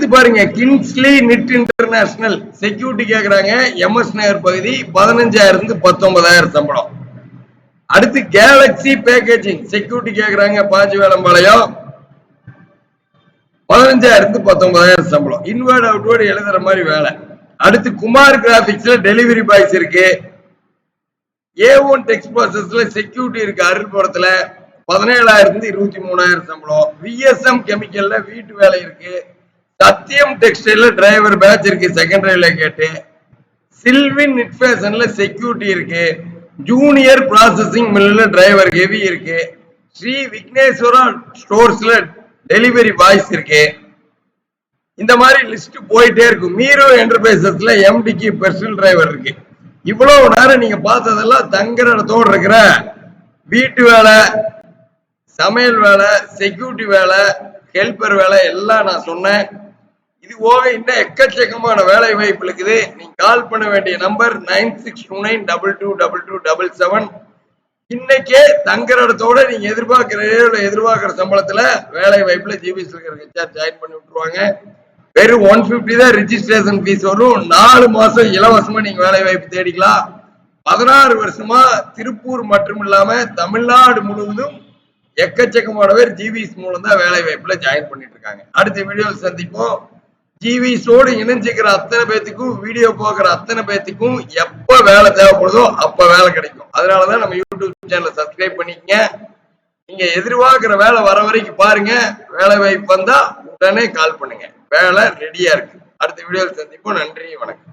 அடுத்து பாருங்க, Kingsley knit international security கேக்குறாங்க. எம்எஸ் நகர் பகுதி 15,000 19,000 சம்பளம். அடுத்து கேலக்சி பேக்கேஜிங் செக்யூரிட்டி கேக்குறாங்க. பாஞ்சிவேலம்பாளையம் 15,000 19,000 சம்பளம். இன்வேர்ட் அவுட்வேர்டு எழுதுற மாதிரி வேலை. அடுத்து குமார் கிராபிக்ஸ்ல டெலிவரி பாய்ஸ் இருக்கு. A1 டெக்ஸ்ட் ப்ராசஸ்ல செக்யூரிட்டி இருக்கு. அருள்புரத்துல 17,000 23,000 சம்பளம். விஎஸ்எம் கெமிக்கல்ல வீட்டு வேலை இருக்கு. சத்தியம் டெக்ஸ்டைல்ல டிரைவர் பேட்ச் இருக்கு. செகண்டரியில கேட்டு சில்வின் நிட்ஃபேஷன்ல செக்யூரிட்டி இருக்கு. ஜூனியர் ப்ராசஸிங் மில்ல டிரைவர் ஹெவி இருக்கு. ஸ்ரீ விக்னேஸ்வரா ஸ்டோர்ஸ்ல டெலிவரி பாய்ஸ் இருக்கு. இந்த மாதிரி லிஸ்ட் போயிட்டே இருக்கும். மீரோ என்டர்பிரைசஸ்ல எம்டிக்கு பர்சனல் டிரைவர் இருக்கு. இவ்வளவு நேரம் நீங்க பார்த்ததெல்லாம் தங்குற இடத்தோடு இருக்கிற வீட்டு வேலை, சமையல் வேலை, செக்யூரிட்டி வேலை, ஹெல்பர் வேலை எல்லாம் நான் சொன்னேன். இது போக இன்னும் எக்கச்சக்கமான வேலை வாய்ப்பு இருக்குது. நீங்க கால் பண்ண வேண்டிய நம்பர் 9629222277. இன்னைக்கே தங்குற இடத்தோட நீங்க எதிர்பார்க்கிற சம்பளத்துல வேலை வாய்ப்புல ஜிபிஎஸ் ஜாயின் பண்ணி விட்டுருவாங்க. வெறும் 150 தான் ரிஜிஸ்ட்ரேஷன் ஃபீஸ் வரும். 4 மாசம் இலவசமா நீங்க வேலை வாய்ப்பு தேடிக்கலாம். 16 வருஷமா திருப்பூர் மட்டும் இல்லாம தமிழ்நாடு முழுவதும் எக்கச்சக்கமான பேர் ஜிவிஎஸ் மூலம் தான் வேலை வாய்ப்புல ஜாயின் பண்ணிட்டு இருக்காங்க. அடுத்த வீடியோவில் சந்திப்போம். ஜிவிஎஸோடு இணைஞ்சிக்கிற அத்தனை பேத்துக்கும், வீடியோ போகிற அத்தனை பேத்துக்கும் எப்ப வேலை தேவைப்படுதோ அப்ப வேலை கிடைக்கும். அதனாலதான் நம்ம யூடியூப் சேனலை சப்ஸ்கிரைப் பண்ணிக்கங்க. நீங்க எதிர்பார்க்கிற வேலை வர வரைக்கும் பாருங்க. வேலை வாய்ப்பு வந்தா உடனே கால் பண்ணுங்க. வேலை ரெடியா இருக்கு. அடுத்த வீடியோவில் சந்திப்போம். நன்றி, வணக்கம்.